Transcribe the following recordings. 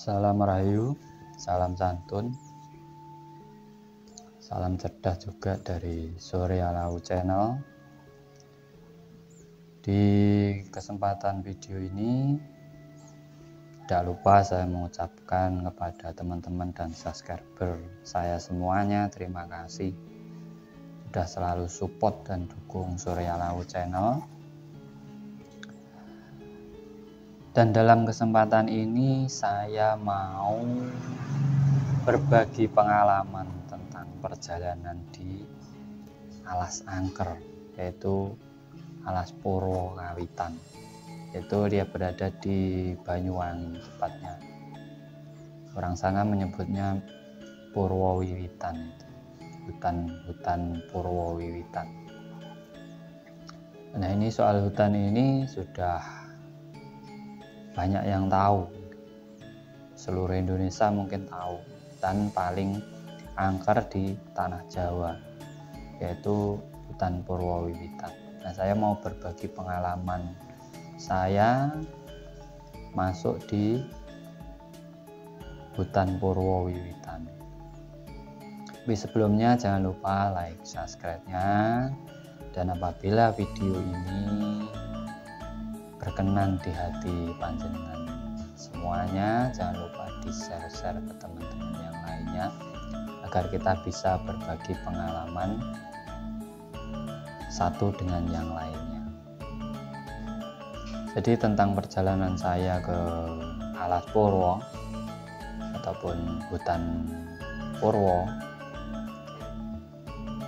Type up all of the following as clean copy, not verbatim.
Salam Rahayu, salam santun, salam cerdas juga dari Surya Lau Channel. Di kesempatan video ini tidak lupa saya mengucapkan kepada teman-teman dan subscriber saya semuanya, terima kasih sudah selalu support dan dukung Surya Lau Channel. Dan dalam kesempatan ini saya mau berbagi pengalaman tentang perjalanan di Alas Angker, yaitu Alas Purwokawitan. Itu dia berada di Banyuwangi tepatnya. Orang sana menyebutnya Purwowiwitan, hutan Purwowiwitan. Nah, ini soal hutan ini sudah banyak yang tahu, seluruh Indonesia mungkin tahu, dan paling angker di tanah Jawa, yaitu hutan Purwowiwitan. Nah, saya mau berbagi pengalaman saya masuk di hutan Purwowiwitan. Tapi sebelumnya jangan lupa like, subscribe-nya, dan apabila video ini berkenan di hati panjenengan semuanya, jangan lupa di share ke teman-teman yang lainnya agar kita bisa berbagi pengalaman satu dengan yang lainnya. Jadi tentang perjalanan saya ke Alas Purwo ataupun hutan Purwo,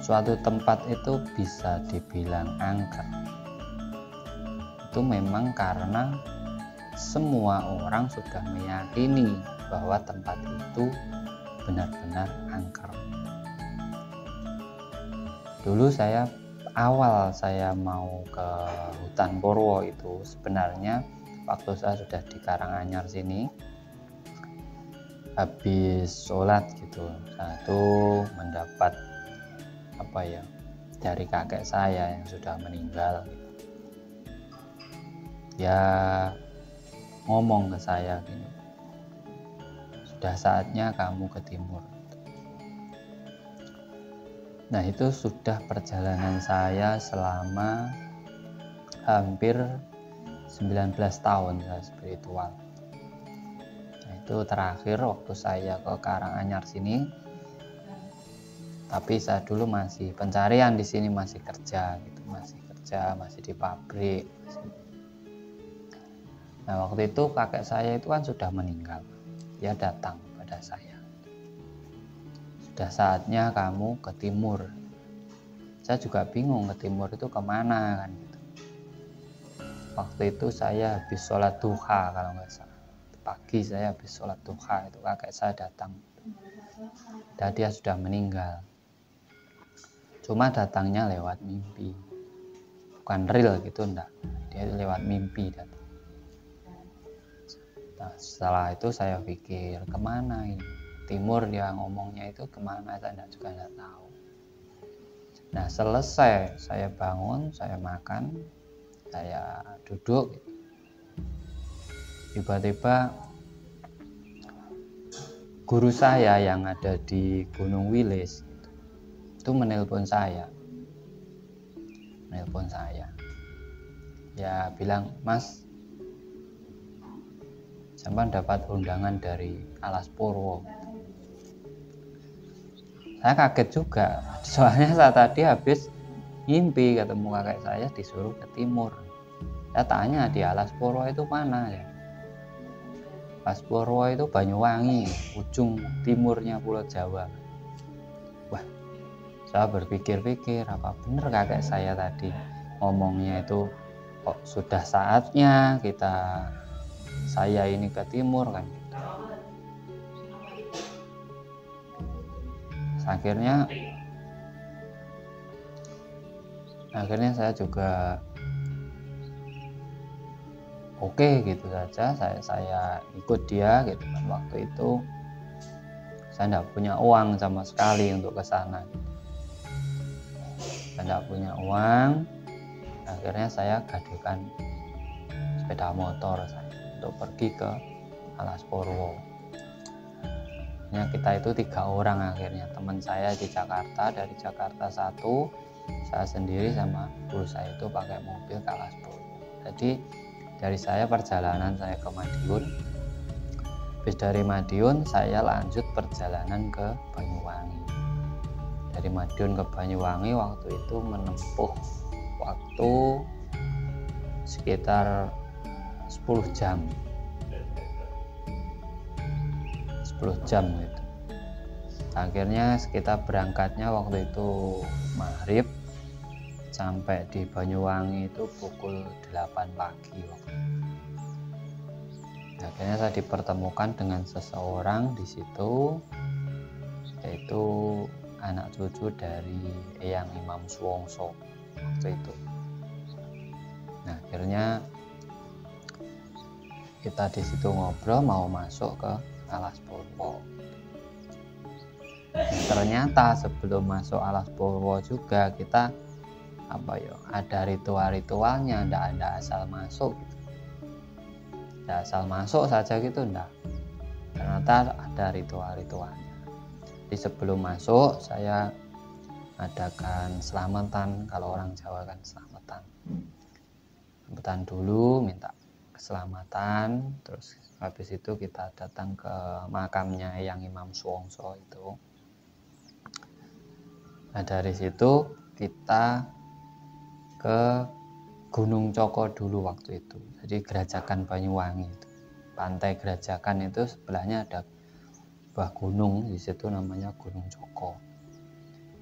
suatu tempat itu bisa dibilang angker. Itu memang karena semua orang sudah meyakini bahwa tempat itu benar-benar angker. Dulu awal saya mau ke hutan Purwo itu sebenarnya waktu saya sudah di Karanganyar sini, habis sholat gitu, saya tuh mendapat dari kakek saya yang sudah meninggal gitu. Ya ngomong ke saya gini, sudah saatnya kamu ke timur. Nah, itu sudah perjalanan saya selama hampir 19 tahun saya spiritual. Nah, itu terakhir waktu saya ke Karanganyar sini. Tapi saya dulu masih pencarian di sini, masih kerja gitu, masih di pabrik. Nah, waktu itu kakek saya itu kan sudah meninggal. Dia datang pada saya, sudah saatnya kamu ke timur. Saya juga bingung ke timur itu kemana kan gitu. Waktu itu saya habis sholat duha kalau nggak salah. Pagi saya habis sholat duha, itu kakek saya datang. Dan dia sudah meninggal. Cuma datangnya lewat mimpi, bukan real gitu, enggak. Dia lewat mimpi datang. Nah, setelah itu saya pikir kemana ini timur, dia ngomongnya itu kemana, saya juga enggak tahu. Nah, selesai saya bangun, saya makan, saya duduk gitu. Tiba-tiba guru saya yang ada di Gunung Wilis itu menelpon saya. Ya bilang, "Mas, sampai dapat undangan dari Alas Purwo." Saya kaget juga, soalnya saya tadi habis mimpi ketemu kakek saya disuruh ke timur. Saya tanya, di Alas Purwo itu mana ya? Alas Purwo itu Banyuwangi, ujung timurnya Pulau Jawa. Wah, saya berpikir-pikir, apa benar kakek saya tadi ngomongnya itu kok sudah saatnya saya ini ke timur kan gitu. Akhirnya saya juga oke gitu saja, saya ikut dia gitu kan. Waktu itu saya tidak punya uang sama sekali untuk ke sana gitu. Saya tidak punya uang. Akhirnya saya gadekan sepeda motor saya untuk pergi ke Alas Purwo. akhirnya kita itu 3 orang, akhirnya teman saya di Jakarta, dari Jakarta 1, saya sendiri sama guru saya itu pakai mobil ke Alas Purwo. Jadi dari saya perjalanan saya ke Madiun, habis dari Madiun saya lanjut perjalanan ke Banyuwangi. Dari Madiun ke Banyuwangi waktu itu menempuh waktu sekitar 10 jam gitu. Akhirnya kita berangkatnya waktu itu maghrib, sampai di Banyuwangi itu pukul 8 pagi waktu itu. Akhirnya saya dipertemukan dengan seseorang di situ, yaitu anak cucu dari Eyang Imam Suwongso waktu itu. Nah, akhirnya kita di situ ngobrol mau masuk ke Alas Purwo. Ternyata sebelum masuk Alas Purwo juga kita ada ritual-ritualnya, ndak ada asal masuk gitu. Ndak asal masuk saja gitu, ndak. Ternyata ada ritual-ritualnya. Jadi sebelum masuk saya adakan selamatan, kalau orang Jawa kan selamatan dulu, minta keselamatan, terus habis itu kita datang ke makamnya Eyang Imam Suwongso itu. Nah, dari situ kita ke Gunung Coko dulu waktu itu. Jadi Gerajakan Banyuwangi itu. Pantai Gerajakan itu sebelahnya ada sebuah gunung, di situ namanya Gunung Coko.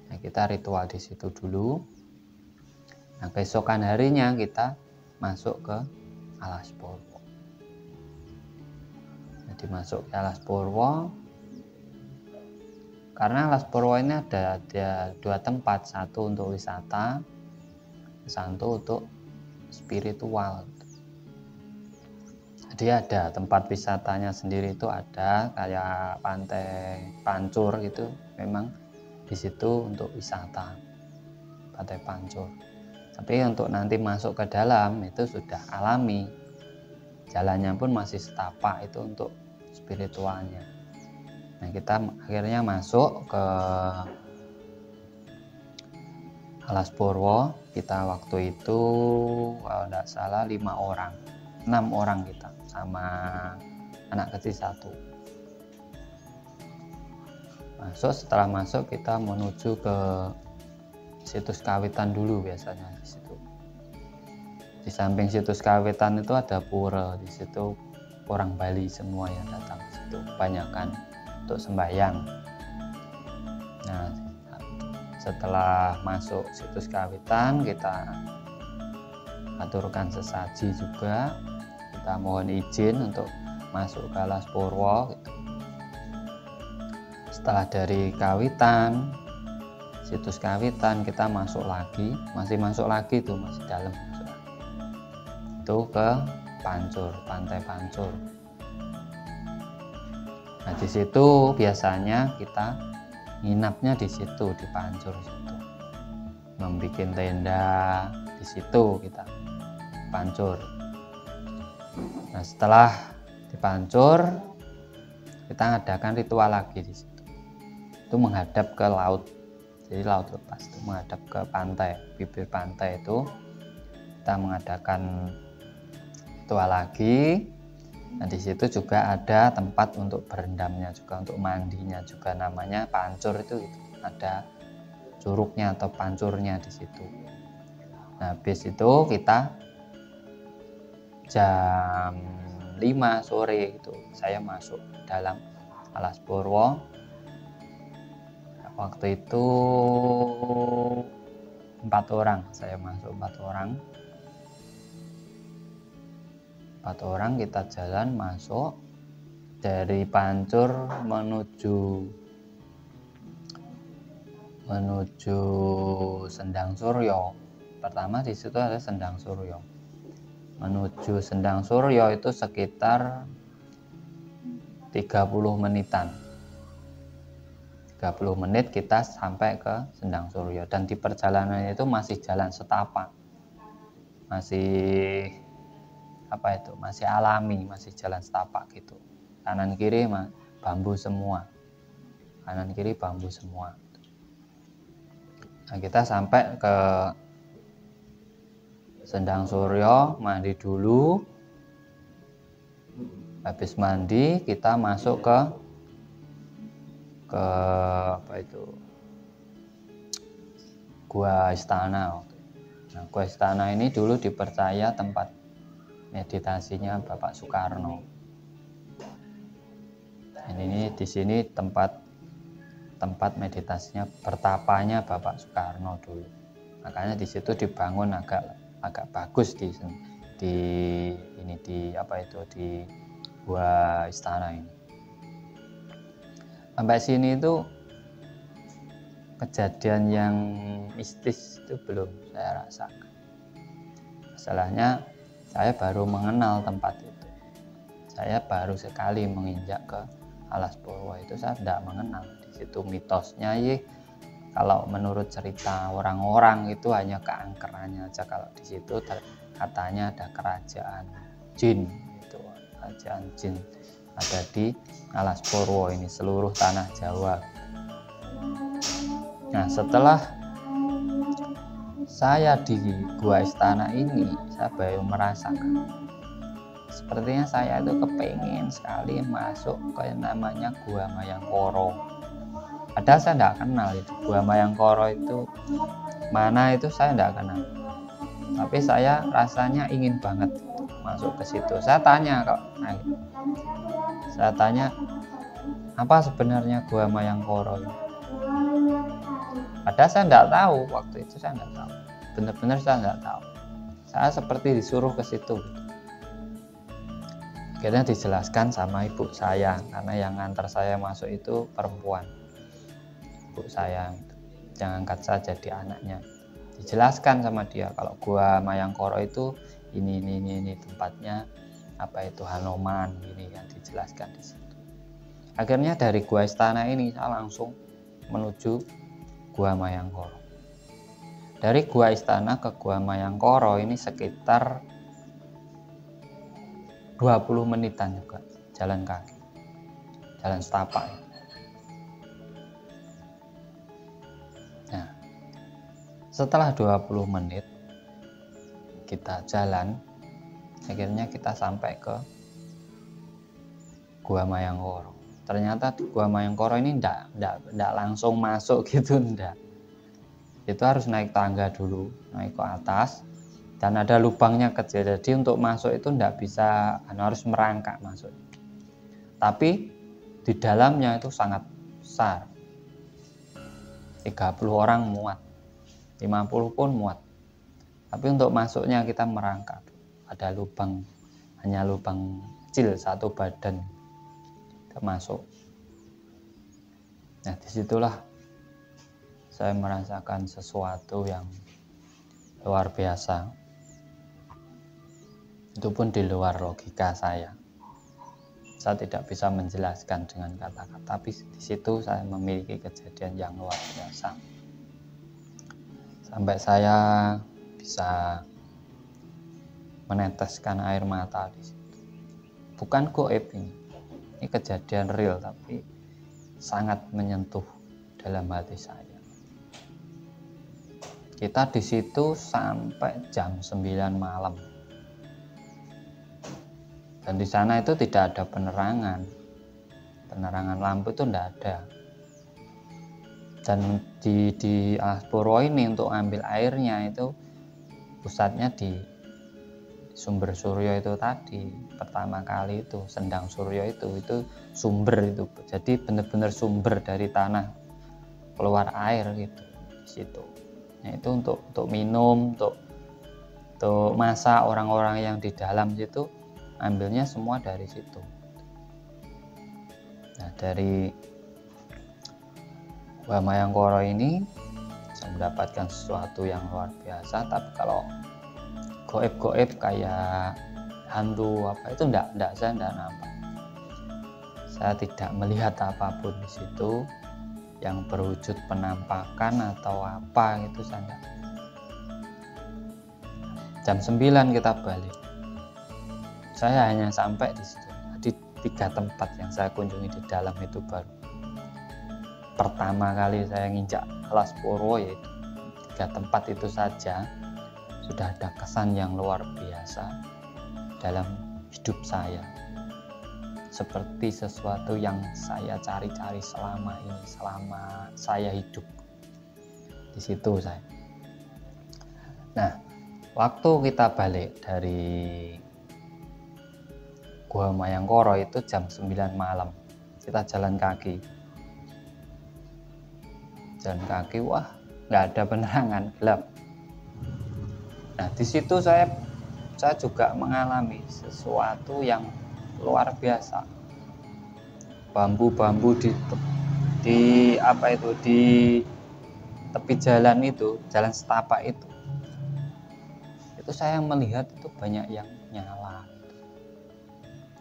Nah, kita ritual di situ dulu. Nah, keesokan harinya kita masuk ke Alas Purwo. Jadi masuk ke Alas Purwo, karena Alas Purwo ini ada 2 tempat, satu untuk wisata, satu untuk spiritual. Jadi ada tempat wisatanya sendiri, itu ada kayak Pantai Pancur gitu, memang di situ untuk wisata Pantai Pancur. Tapi untuk nanti masuk ke dalam itu sudah alami, jalannya pun masih setapak, itu untuk spiritualnya. Nah, kita akhirnya masuk ke Alas Purwo. Kita waktu itu kalau tidak salah 6 orang kita sama anak kecil 1. Setelah masuk kita menuju ke situs kawitan dulu biasanya di situ. Di samping situs kawitan itu ada pura, di situ orang Bali semua yang datang ke situ, kebanyakan untuk sembahyang. Nah, setelah masuk situs kawitan kita aturkan sesaji juga, kita mohon izin untuk masuk ke Alas Purwo gitu. Setelah dari kawitan, situs kawitan, kita masuk lagi, masih dalam, itu ke Pancur, Pantai Pancur. Nah, di situ biasanya kita nginapnya di situ, di Pancur situ, membuat tenda di situ kita Pancur. Nah, setelah di Pancur kita ngadakan ritual lagi di situ, itu menghadap ke laut. Jadi laut lepas itu menghadap ke pantai, bibir pantai itu kita mengadakan ritual lagi. Nah, di situ juga ada tempat untuk berendamnya juga, untuk mandinya juga, namanya Pancur itu gitu. Ada curugnya atau pancurnya di situ. Nah, habis itu kita jam 5 sore itu saya masuk dalam Alas Purwo. Waktu itu 4 orang, saya masuk 4 orang, kita jalan masuk dari Pancur menuju Sendang Suryo. Pertama di situ ada Sendang Suryo. Menuju Sendang Suryo itu sekitar 30 menitan. 30 menit kita sampai ke Sendang Suryo, dan di perjalanan itu masih jalan setapak, masih masih alami, masih jalan setapak gitu, kanan kiri bambu semua. kanan kiri bambu semua. Nah, kita sampai ke Sendang Suryo, mandi dulu. Habis mandi kita masuk ke apa itu, Gua Istana. Nah, Gua Istana ini dulu dipercaya tempat meditasinya Bapak Soekarno. Dan ini di sini tempat meditasinya, bertapanya Bapak Soekarno dulu. Makanya di situ dibangun agak bagus di Gua Istana ini. Sampai sini itu kejadian yang mistis itu belum saya rasakan. Masalahnya saya baru mengenal tempat itu. Saya baru sekali menginjak ke Alas Purwo itu, saya tidak mengenal. Di situ mitosnya kalau menurut cerita orang-orang itu hanya keangkerannya aja. Kalau di situ katanya ada kerajaan jin, itu kerajaan jin ada di Alas Purwo ini, seluruh tanah Jawa. Nah, setelah saya di Gua Istana ini, saya baru merasakan sepertinya saya itu kepengen sekali masuk ke namanya Gua Mayangkoro. Padahal saya tidak kenal itu Gua Mayangkoro itu mana, itu saya tidak kenal. Tapi saya rasanya ingin banget masuk ke situ. Saya tanya apa sebenarnya Gua Mayangkoro ini. Padahal saya tidak tahu waktu itu, saya tidak tahu. Benar-benar saya tidak tahu. Saya seperti disuruh ke situ. Akhirnya dijelaskan sama ibu saya, karena yang ngantar saya masuk itu perempuan. Ibu saya yang angkat saya jadi anaknya. Dijelaskan sama dia kalau Gua Mayangkoro itu ini tempatnya apa itu Hanoman, ini kan dijelaskan di situ. Akhirnya dari Gua Istana ini saya langsung menuju Gua Mayangkoro. Dari Gua Istana ke Gua Mayangkoro ini sekitar 20 menitan juga jalan kaki, jalan setapak. Nah, setelah 20 menit kita jalan, akhirnya kita sampai ke Gua Mayangkoro. Ternyata di Gua Mayangkoro ini enggak langsung masuk gitu, enggak. Itu harus naik tangga dulu, naik ke atas. Dan ada lubangnya kecil, jadi untuk masuk itu enggak bisa, harus merangkak masuk. Tapi di dalamnya itu sangat besar, 30 orang muat, 50 pun muat. Tapi untuk masuknya kita merangkak, ada lubang, hanya lubang kecil satu badan, kita masuk. Nah, disitulah saya merasakan sesuatu yang luar biasa. Itu pun di luar logika saya. Saya tidak bisa menjelaskan dengan kata-kata, tapi di situ saya memiliki kejadian yang luar biasa. Sampai saya bisa meneteskan air mata di situ. Bukan goib ini kejadian real, tapi sangat menyentuh dalam hati saya. Kita di situ sampai jam 9 malam. Dan di sana itu tidak ada penerangan lampu itu tidak ada. Dan di Alas Purwo ini untuk ambil airnya itu pusatnya di sumber Suryo itu tadi, pertama kali itu Sendang Suryo itu sumber itu. Jadi benar-benar sumber dari tanah keluar air gitu di situ. Nah, itu untuk minum, untuk masak, orang-orang yang di dalam situ ambilnya semua dari situ. Nah, dari Gua Mayangkoro ini saya mendapatkan sesuatu yang luar biasa. Tapi kalau goib kayak hantu apa itu enggak, saya enggak nampak. Saya tidak melihat apapun di situ yang berwujud penampakan atau apa, itu saya enggak. Jam 9 kita balik. Saya hanya sampai di situ. Di 3 tempat yang saya kunjungi di dalam itu baru. pertama kali saya nginjak Alas Purwo, yaitu 3 tempat itu saja sudah ada kesan yang luar biasa dalam hidup saya, seperti sesuatu yang saya cari-cari selama ini, selama saya hidup di situ saya. Nah, waktu kita balik dari Gua Mayangkoro itu jam 9 malam, kita jalan kaki, wah nggak ada penerangan, gelap. Nah, di situ saya juga mengalami sesuatu yang luar biasa. Bambu-bambu di tepi jalan itu, jalan setapak itu saya melihat itu banyak yang nyala,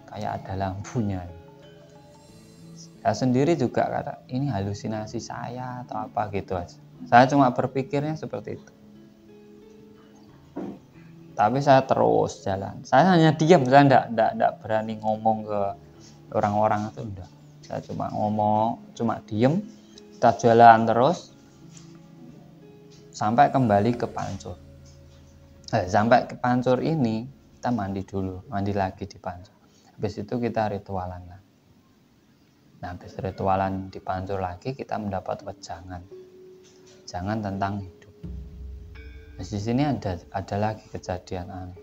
kayak ada lampunya. Saya sendiri juga kata ini halusinasi saya atau apa gitu aja. Saya cuma berpikirnya seperti itu. Tapi saya terus jalan. Saya hanya diam, saya enggak berani ngomong ke orang-orang itu, enggak. Saya cuma cuma diam. Kita jalan terus sampai kembali ke Pancur. Sampai ke Pancur ini kita mandi lagi di Pancur. Habis itu kita ritualan lah. Nah, habis ritualan di Pancur lagi kita mendapat wejangan tentang hidup. Nah, di sini ada lagi kejadian aneh.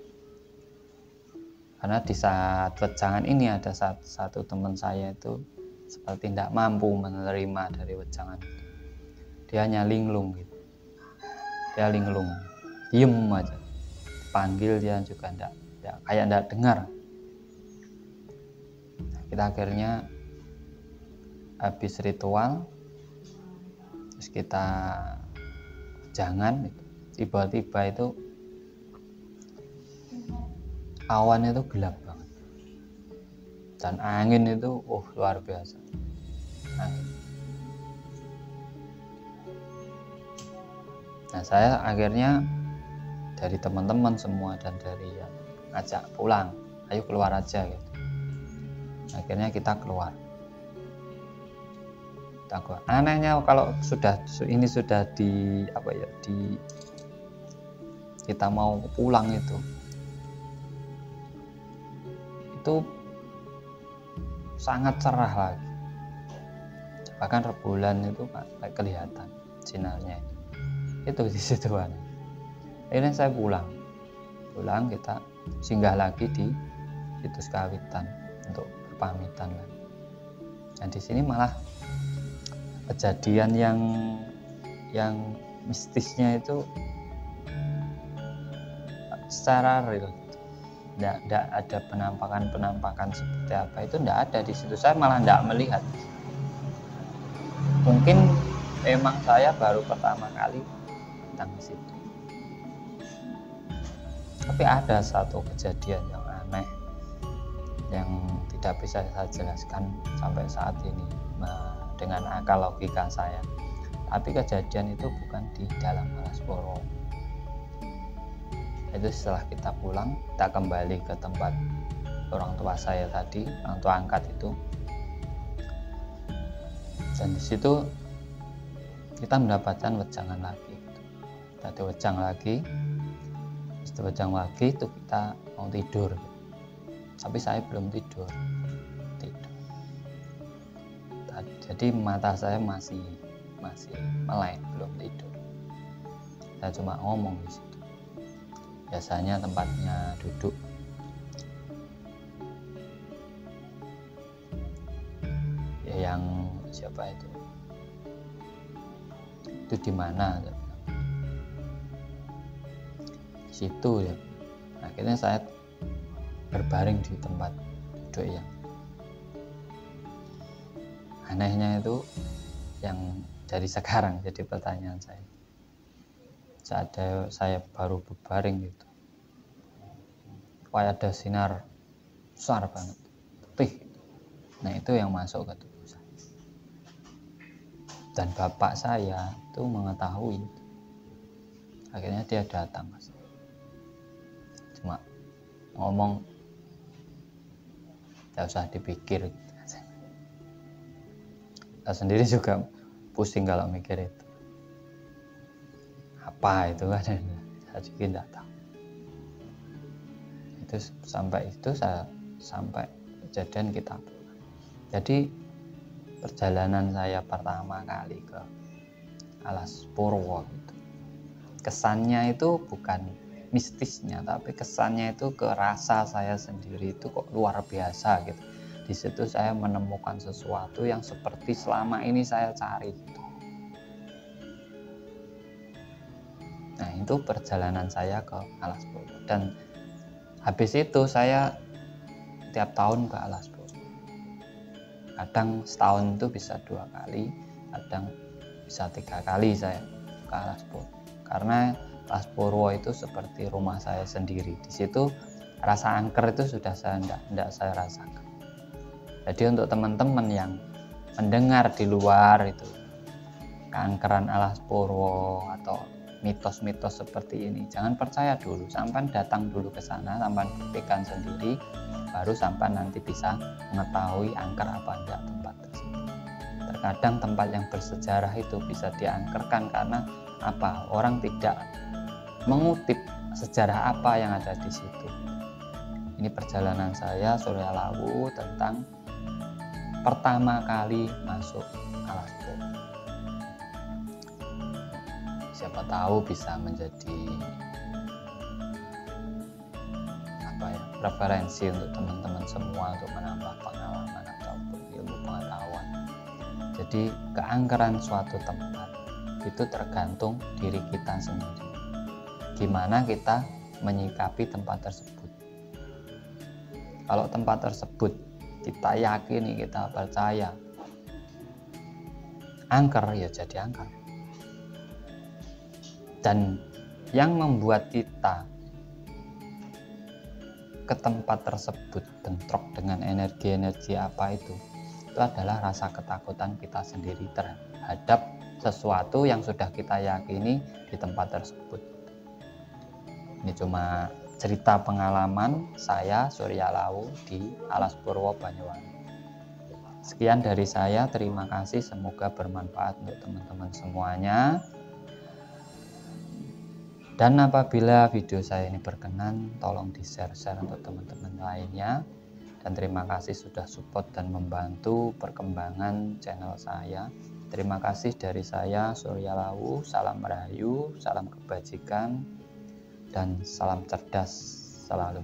Karena di saat wejangan ini ada satu teman saya itu seperti tidak mampu menerima dari wejangan itu. Dia hanya linglung gitu. Dia linglung, diem aja. Panggil dia juga kayak tidak dengar. Nah, kita akhirnya habis ritual, terus kita jangan gitu. Tiba-tiba itu awan itu gelap banget dan angin itu luar biasa. Nah, saya akhirnya dari teman-teman semua dan dari yang ngajak pulang, ayo keluar aja gitu. Akhirnya kita keluar. Anehnya kalau sudah kita mau pulang itu sangat cerah lagi. Bahkan rembulan itu kayak kelihatan sinarnya itu di situ. Akhirnya saya pulang kita singgah lagi di Situs Kawitan untuk berpamitan lagi. Dan di sini malah kejadian yang mistisnya itu secara real, tidak ada penampakan seperti apa itu, tidak ada di situ. Saya malah tidak melihat. Mungkin memang saya baru pertama kali datang ke situ. Tapi ada satu kejadian yang aneh yang tidak bisa saya jelaskan sampai saat ini dengan akal logika saya. Tapi kejadian itu bukan di dalam Alas Purwo. Itu setelah kita pulang, kita kembali ke tempat orang tua saya tadi, orang tua angkat itu. Dan di situ kita mendapatkan wejangan lagi. Kita wejang lagi. Setelah wejang lagi itu kita mau tidur. Tapi saya belum tidur. Jadi mata saya masih melek, belum tidur. Saya cuma ngomong di situ. Biasanya tempatnya duduk. Ya yang siapa itu? Itu di mana? Di situ ya. Akhirnya saya berbaring di tempat duduk yang anehnya itu yang dari sekarang jadi pertanyaan saya. Saat saya baru berbaring gitu, kayak ada sinar besar banget, putih. Nah, itu yang masuk ke tubuh saya. Dan bapak saya itu mengetahui itu. Akhirnya dia datang, cuma ngomong, tidak usah dipikir gitu. Saya sendiri juga pusing kalau mikir itu. Apa itu kan? Saya juga tidak tahu. Itu sampai kejadian kita pulang. Jadi perjalanan saya pertama kali ke Alas Purwo itu, kesannya itu bukan mistisnya, tapi kesannya itu ke rasa saya sendiri itu kok luar biasa gitu. Di situ saya menemukan sesuatu yang seperti selama ini saya cari gitu. Nah, itu perjalanan saya ke Alas Purwo, dan habis itu saya tiap tahun ke Alas Purwo. Kadang setahun itu bisa 2 kali, kadang bisa 3 kali saya ke Alas Purwo. Karena Alas Purwo itu seperti rumah saya sendiri. Di situ rasa angker itu sudah tidak saya rasakan. Jadi untuk teman-teman yang mendengar di luar itu keangkeran Alas Purwo atau mitos-mitos seperti ini, jangan percaya dulu, sampai datang dulu ke sana, sampai buktikan sendiri, baru sampai nanti bisa mengetahui angker apa enggak tempat tersebut. Terkadang tempat yang bersejarah itu bisa diangkerkan karena apa? Orang tidak mengutip sejarah apa yang ada di situ. Ini perjalanan saya Surya Lawu tentang pertama kali masuk Alas Purwo. Siapa tahu bisa menjadi referensi untuk teman-teman semua untuk menambah pengalaman ataupun ilmu pengetahuan. Jadi keangkeran suatu tempat itu tergantung diri kita sendiri. Gimana kita menyikapi tempat tersebut. Kalau tempat tersebut kita yakini, kita percaya angker, ya jadi angker. Dan yang membuat kita ke tempat tersebut bentrok dengan energi-energi apa itu adalah rasa ketakutan kita sendiri terhadap sesuatu yang sudah kita yakini di tempat tersebut. Ini cuma cerita pengalaman saya Surya Lawu di Alas Purwo Banyuwangi. Sekian dari saya, terima kasih, semoga bermanfaat untuk teman-teman semuanya. Dan apabila video saya ini berkenan, tolong di-share untuk teman-teman lainnya. Dan terima kasih sudah support dan membantu perkembangan channel saya. Terima kasih dari saya Surya Lawu, salam rahayu, salam kebajikan, dan salam cerdas selalu.